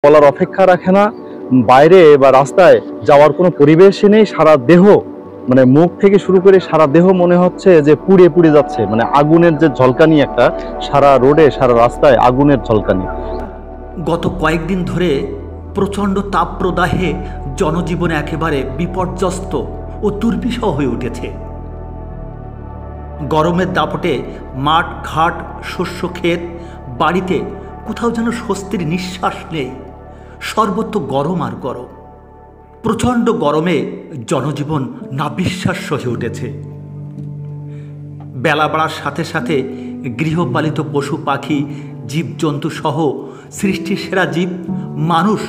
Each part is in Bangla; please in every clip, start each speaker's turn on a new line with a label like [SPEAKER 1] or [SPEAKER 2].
[SPEAKER 1] বলার অপেক্ষা রাখে না। বাইরে বা রাস্তায় যাওয়ার কোনো পরিবেশই নেই। সারা দেহ মানে মুখ থেকে শুরু করে সারা দেহ মনে হচ্ছে যে পুড়ে পুড়ে যাচ্ছে। মানে আগুনের যে ঝলকানি, একটা সারা রোডে সারা রাস্তায় আগুনের ঝলকানি।
[SPEAKER 2] গত কয়েকদিন ধরে প্রচণ্ড তাপপ্রদাহে জনজীবন একেবারে বিপর্যস্ত ও দুর্বিষহ হয়ে উঠেছে। গরমের দাপটে মাঠ ঘাট শস্য ক্ষেত বাড়িতে কোথাও যেন স্বস্তির নিঃশ্বাস নেই। সর্বত্র গরম আর গরম। প্রচণ্ড গরমে জনজীবন নাবিশ্বাস্য হয়ে উঠেছে। বেলা বাড়ার সাথে সাথে গৃহপালিত পশু পাখি জীবজন্তু সহ সৃষ্টির সেরা জীব মানুষ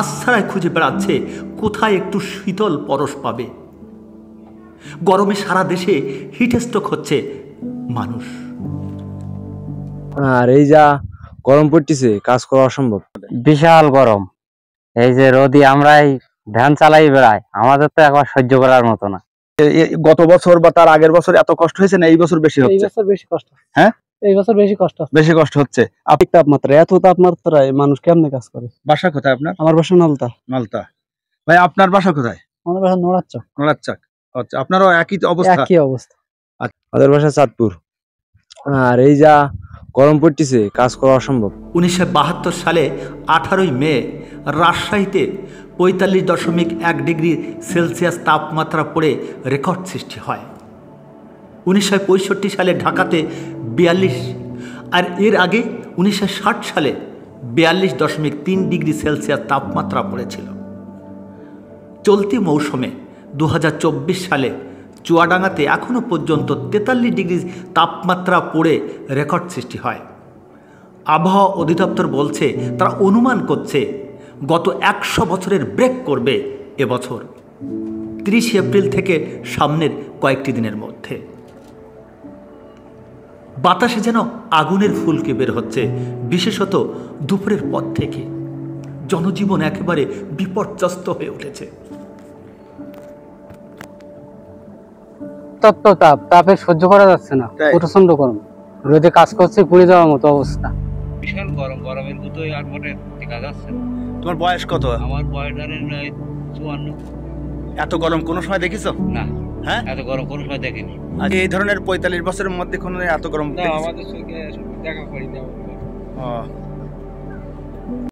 [SPEAKER 2] আশ্রয় খুঁজে বেড়াচ্ছে কোথায় একটু শীতল পরশ পাবে। গরমে সারা দেশে হিটস্ট্রোক হচ্ছে মানুষ।
[SPEAKER 3] আর এই যা গরম পড়তেছে, কাজ করা অসম্ভব।
[SPEAKER 4] বিশাল গরম। এই যে রোদি আমরাই ধ্যান চালাই বেড়াই, আমাদের তো একবার সহ্য করার মতো না।
[SPEAKER 1] গত বছর বা তার আগের বছর এত কষ্ট হয়েছে না, এই বছর বেশি হচ্ছে।
[SPEAKER 5] এই বছর বেশি কষ্ট।
[SPEAKER 1] হ্যাঁ,
[SPEAKER 5] এই বছর বেশি কষ্ট।
[SPEAKER 1] বেশি কষ্ট হচ্ছে।
[SPEAKER 5] তাপমাত্রা, এত তাপমাত্রায় মানুষ কেমনে কাজ করে?
[SPEAKER 1] বাসা কোথায় আপনার?
[SPEAKER 5] আমার বাসা নলতা।
[SPEAKER 1] মালতা। ভাই আপনার বাসা কোথায়?
[SPEAKER 5] আমার বাসা নোড়াচক।
[SPEAKER 1] নোড়াচক। আচ্ছা, আপনারও একই অবস্থা?
[SPEAKER 5] একই অবস্থা।
[SPEAKER 3] আমাদের বাসা চাঁদপুর। আর এই যা গরম পড়তেছে, কাজ করা অসম্ভব।
[SPEAKER 2] 1972 সালে 18ই মে রাজশাহীতে 45.1 ডিগ্রি সেলসিয়াস তাপমাত্রা পড়ে রেকর্ড সৃষ্টি হয়। 1965 সালে ঢাকাতে 42, আর এর আগে 1960 সালে 42.3 ডিগ্রি সেলসিয়াস তাপমাত্রা পড়েছিল। চলতি মৌসুমে 2024 সালে চুয়াডাঙ্গাতে এখনও পর্যন্ত 43 ডিগ্রি তাপমাত্রা পড়ে রেকর্ড সৃষ্টি হয়। আবহাওয়া অধিদপ্তর বলছে, তারা অনুমান করছে গত 100 বছরের ব্রেক করবে এবছর 30 এপ্রিল থেকে সামনের কয়েকটি দিনের মধ্যে। বাতাসে যেন আগুনের ফুলকি বের হচ্ছে, বিশেষত দুপুরের পর থেকে। জনজীবন একেবারে বিপর্যস্ত হয়ে উঠেছে।
[SPEAKER 4] তত্ত্ব তাপে সহ্য করা যাচ্ছে না, প্রচন্ড গরম। রোদে কাজ করছে, পুড়ে যাওয়ার মতো অবস্থা।
[SPEAKER 6] বিশাল গরম, গরমের মতোই আর মোটে টেকা যাচ্ছে না।
[SPEAKER 1] তোমার বয়স কত?
[SPEAKER 6] আমার বয়স ধরেন 54।
[SPEAKER 1] এত গরম কোনো সময় দেখিছো?
[SPEAKER 6] না।
[SPEAKER 1] হ্যাঁ,
[SPEAKER 6] এত গরম কোনো সময় দেখিনি।
[SPEAKER 1] এই ধরনের 45 বছরের মধ্যে কোনো এত গরম
[SPEAKER 6] না, আমাদের সঙ্গে দেখা করি না।